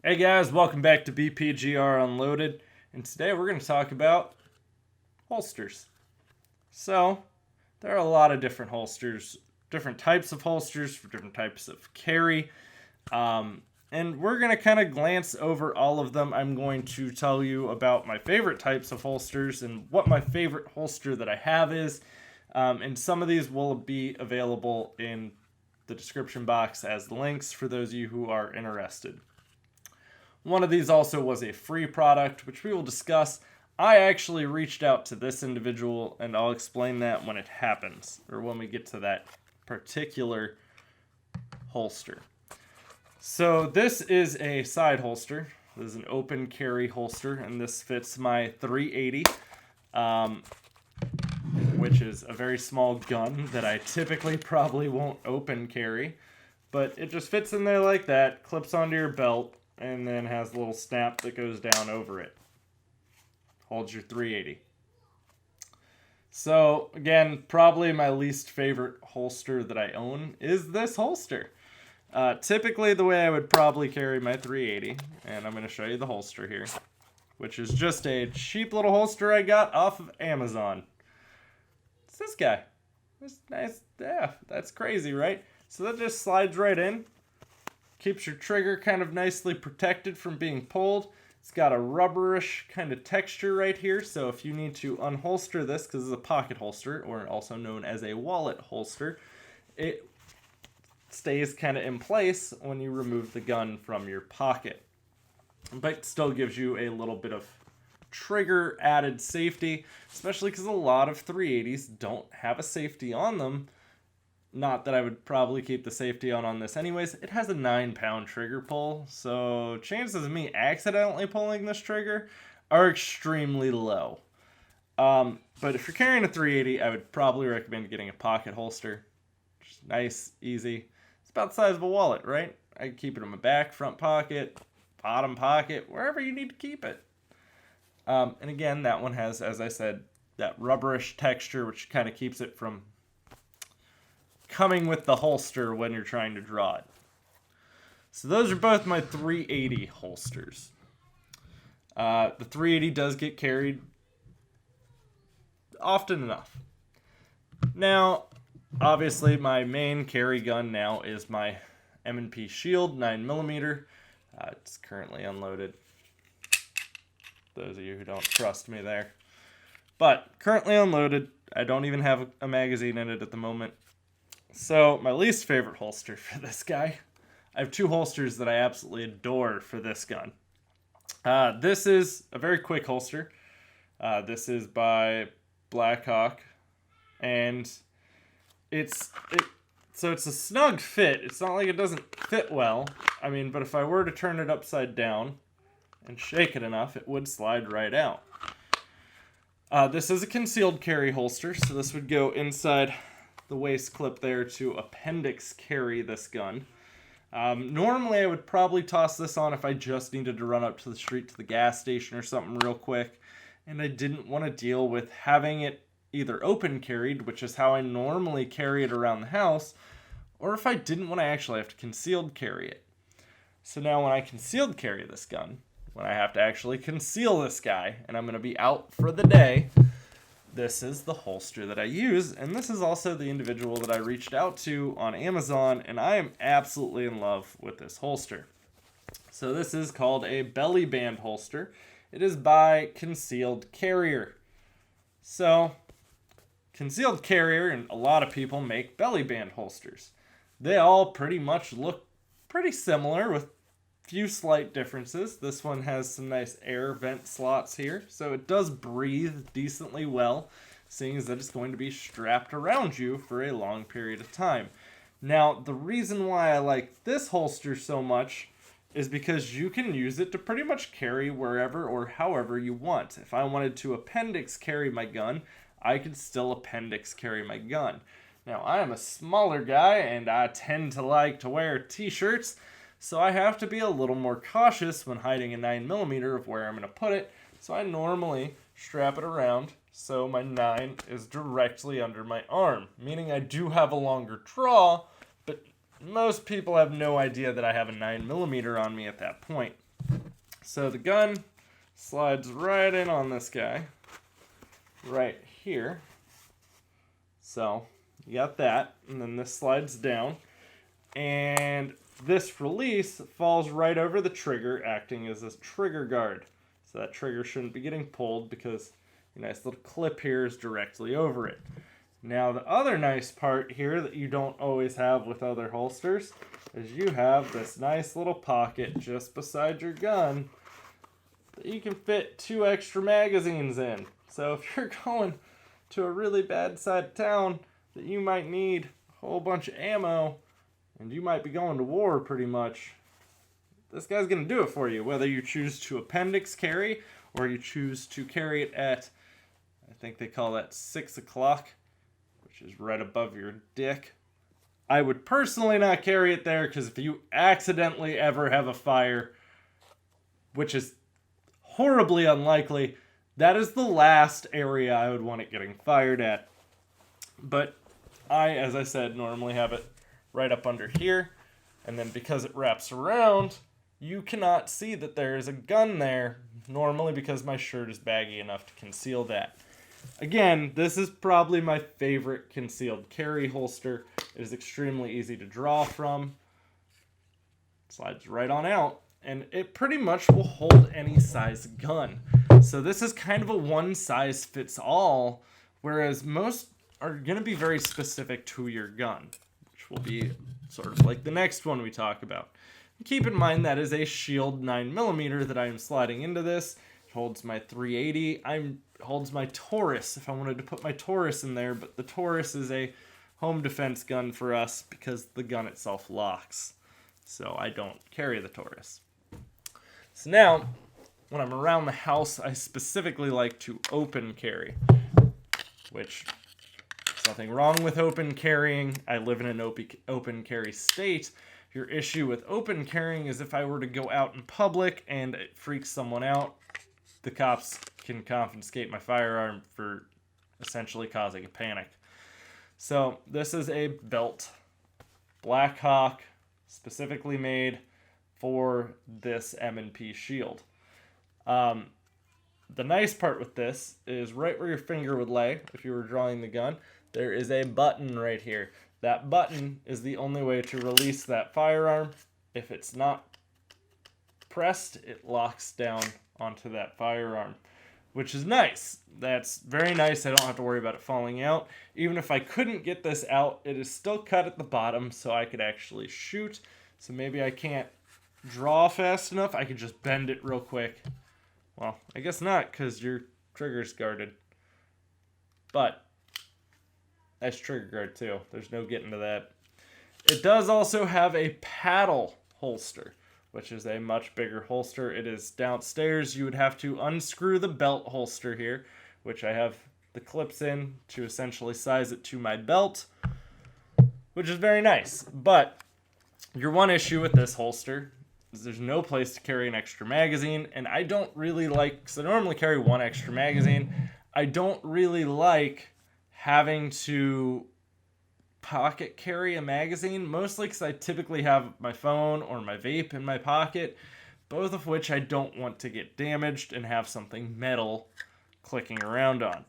Hey guys, welcome back to BPGR Unloaded, and today we're going to talk about holsters. So, there are a lot of different holsters, different types of holsters for different types of carry, and we're going to kind of glance over all of them. I'm going to tell you about my favorite types of holsters and what my favorite holster that I have is, and some of these will be available in the description box as links for those of you who are interested. One of these also was a free product, which we will discuss. I actually reached out to this individual, and I'll explain that when it happens, or when we get to that particular holster. So this is a side holster. This is an open carry holster, and this fits my 380, which is a very small gun that I typically probably won't open carry. But it just fits in there like that, clips onto your belt, and then has a little snap that goes down over it. Holds your 380. So, again, probably my least favorite holster that I own is this holster. Typically, the way I would probably carry my 380, and I'm going to show you the holster here, which is just a cheap little holster I got off of Amazon. It's this guy. It's nice. Yeah, that's crazy, right? So that just slides right in. Keeps your trigger kind of nicely protected from being pulled. It's got a rubberish kind of texture right here, so if you need to unholster this, because it's a pocket holster, or also known as a wallet holster, it stays kind of in place when you remove the gun from your pocket. But still gives you a little bit of trigger added safety, especially because a lot of 380s don't have a safety on them. Not that I would probably keep the safety on this anyways. It has a 9-pound trigger pull, so chances of me accidentally pulling this trigger are extremely low. But if you're carrying a 380, I would probably recommend getting a pocket holster. Just nice, easy. It's about the size of a wallet, right? I can keep it in my back, front pocket, bottom pocket, wherever you need to keep it. And again, that one has, as I said, that rubberish texture, which kind of keeps it from coming with the holster when you're trying to draw it. So those are both my 380 holsters. The 380 does get carried often enough. Now, obviously, my main carry gun now is my M&P Shield 9mm. It's currently unloaded. Those of you who don't trust me there. But currently unloaded. I don't even have a magazine in it at the moment. So, my least favorite holster for this guy. I have two holsters that I absolutely adore for this gun. This is a very quick holster. This is by Blackhawk. And it's a snug fit. It's not like it doesn't fit well. I mean, but if I were to turn it upside down and shake it enough, it would slide right out. This is a concealed carry holster, so this would go inside the waist clip there to appendix carry this gun. Normally I would probably toss this on if I just needed to run up to the street to the gas station or something real quick, and I didn't want to deal with having it either open carried, which is how I normally carry it around the house, or if I didn't want to actually have to concealed carry it. So now when I concealed carry this gun, when I have to actually conceal this guy, and I'm going to be out for the day, this is the holster that I use, and this is also the individual that I reached out to on Amazon, and I am absolutely in love with this holster. So this is called a belly band holster. It is by Concealed Carrier. So, Concealed Carrier and a lot of people make belly band holsters. They all pretty much look pretty similar with few slight differences. This one has some nice air vent slots here, so it does breathe decently well, seeing as that it's going to be strapped around you for a long period of time. Now, the reason why I like this holster so much is because you can use it to pretty much carry wherever or however you want. If I wanted to appendix carry my gun, I could still appendix carry my gun. Now, I am a smaller guy, and I tend to like to wear t-shirts, so I have to be a little more cautious when hiding a 9mm of where I'm going to put it. So I normally strap it around so my 9 is directly under my arm, meaning I do have a longer draw, but most people have no idea that I have a 9mm on me at that point. So the gun slides right in on this guy, right here. So you got that, and then this slides down, and this release falls right over the trigger, acting as a trigger guard. So that trigger shouldn't be getting pulled because a nice little clip here is directly over it. Now the other nice part here that you don't always have with other holsters is you have this nice little pocket just beside your gun that you can fit 2 extra magazines in. So if you're going to a really bad side of town that you might need a whole bunch of ammo and you might be going to war pretty much, this guy's going to do it for you, whether you choose to appendix carry or you choose to carry it at, I think they call that 6 o'clock, which is right above your dick. I would personally not carry it there because if you accidentally ever have a fire, which is horribly unlikely, that is the last area I would want it getting fired at. But I, as I said, normally have it right up under here, and then because it wraps around, you cannot see that there is a gun there, normally because my shirt is baggy enough to conceal that. Again, this is probably my favorite concealed carry holster. It is extremely easy to draw from. Slides right on out, and it pretty much will hold any size gun. So this is kind of a one-size-fits-all, whereas most are going to be very specific to your gun, which will be sort of like the next one we talk about. Keep in mind that is a Shield 9mm that I am sliding into this. It holds my 380. Holds my Taurus if I wanted to put my Taurus in there, but the Taurus is a home defense gun for us because the gun itself locks. So I don't carry the Taurus. So now, when I'm around the house, I specifically like to open carry, which there's nothing wrong with open carrying. I live in an open carry state. Your issue with open carrying is if I were to go out in public and it freaks someone out, the cops can confiscate my firearm for essentially causing a panic. So this is a belt, Black Hawk, specifically made for this M&P shield. The nice part with this is right where your finger would lay if you were drawing the gun, there is a button right here. That button is the only way to release that firearm. If it's not pressed, it locks down onto that firearm, which is nice. That's very nice. I don't have to worry about it falling out. Even if I couldn't get this out, it is still cut at the bottom so I could actually shoot. So maybe I can't draw fast enough. I could just bend it real quick. Well, I guess not because your trigger's guarded. But that's trigger guard too. There's no getting to that. It does also have a paddle holster, which is a much bigger holster. It is downstairs. You would have to unscrew the belt holster here, which I have the clips in to essentially size it to my belt, which is very nice. But your one issue with this holster is there's no place to carry an extra magazine, and I don't really like, because I normally carry 1 extra magazine, I don't really like having to pocket carry a magazine, mostly because I typically have my phone or my vape in my pocket, both of which I don't want to get damaged and have something metal clicking around on.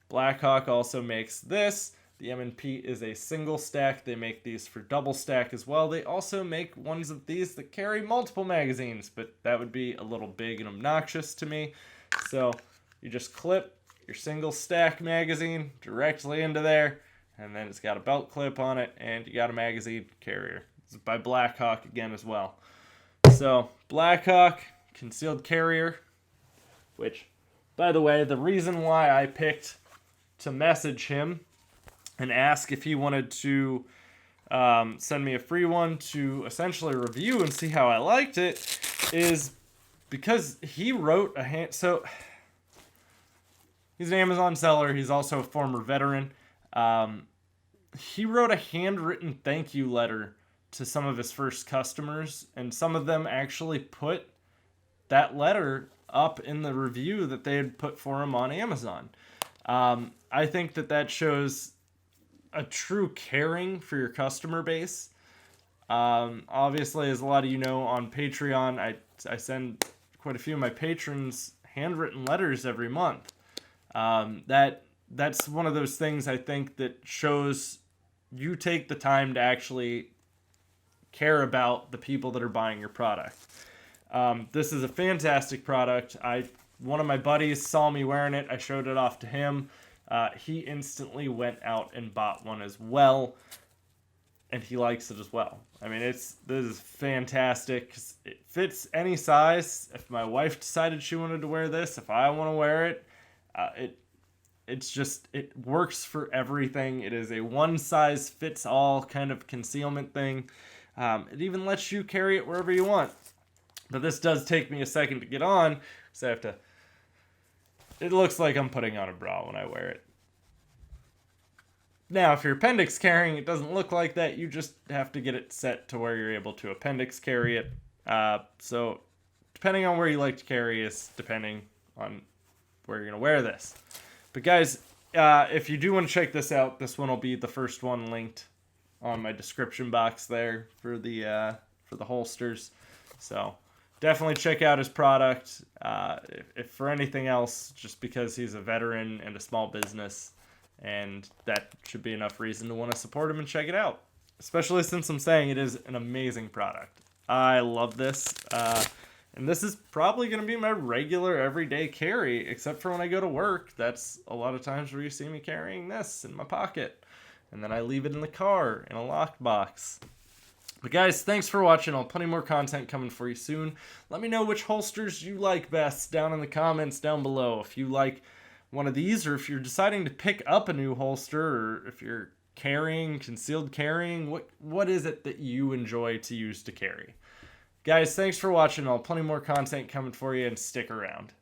Blackhawk also makes this. The M&P is a single stack. They make these for double stack as well. They also make ones of these that carry multiple magazines, but that would be a little big and obnoxious to me. So you just clip your single stack magazine directly into there, and then it's got a belt clip on it, and you got a magazine carrier. It's by Blackhawk again as well. So Blackhawk concealed carrier, which, by the way, the reason why I picked to message him and ask if he wanted to send me a free one to essentially review and see how I liked it is because he wrote so he's an Amazon seller. He's also a former veteran. He wrote a handwritten thank you letter to some of his first customers, and some of them actually put that letter up in the review that they had put for him on Amazon. I think that shows a true caring for your customer base. Obviously, as a lot of you know, on Patreon, I send quite a few of my patrons handwritten letters every month. That's one of those things I think that shows you take the time to actually care about the people that are buying your product. This is a fantastic product. One of my buddies saw me wearing it. I showed it off to him. He instantly went out and bought one as well, and he likes it as well. I mean, this is fantastic. It fits any size. If my wife decided she wanted to wear this, if I want to wear it, it works for everything. It is a one-size-fits-all kind of concealment thing. It even lets you carry it wherever you want. But this does take me a second to get on, so I have to... It looks like I'm putting on a bra when I wear it. Now, if you're appendix carrying, it doesn't look like that. You just have to get it set to where you're able to appendix carry it. So, depending on where you like to carry is depending on where you're going to wear this. But guys, if you do want to check this out, this one will be the first one linked on my description box there for the holsters. So definitely check out his product. If for anything else, just because he's a veteran and a small business, and that should be enough reason to want to support him and check it out. Especially since I'm saying it is an amazing product. I love this. And this is probably going to be my regular everyday carry, except for when I go to work. That's a lot of times where you see me carrying this in my pocket. And then I leave it in the car in a locked box. But guys, thanks for watching. I'll have plenty more content coming for you soon. Let me know which holsters you like best down in the comments down below. If you like one of these, or if you're deciding to pick up a new holster, or if you're concealed carrying, what is it that you enjoy to use to carry? Guys, thanks for watching. I'll have plenty more content coming for you, and stick around.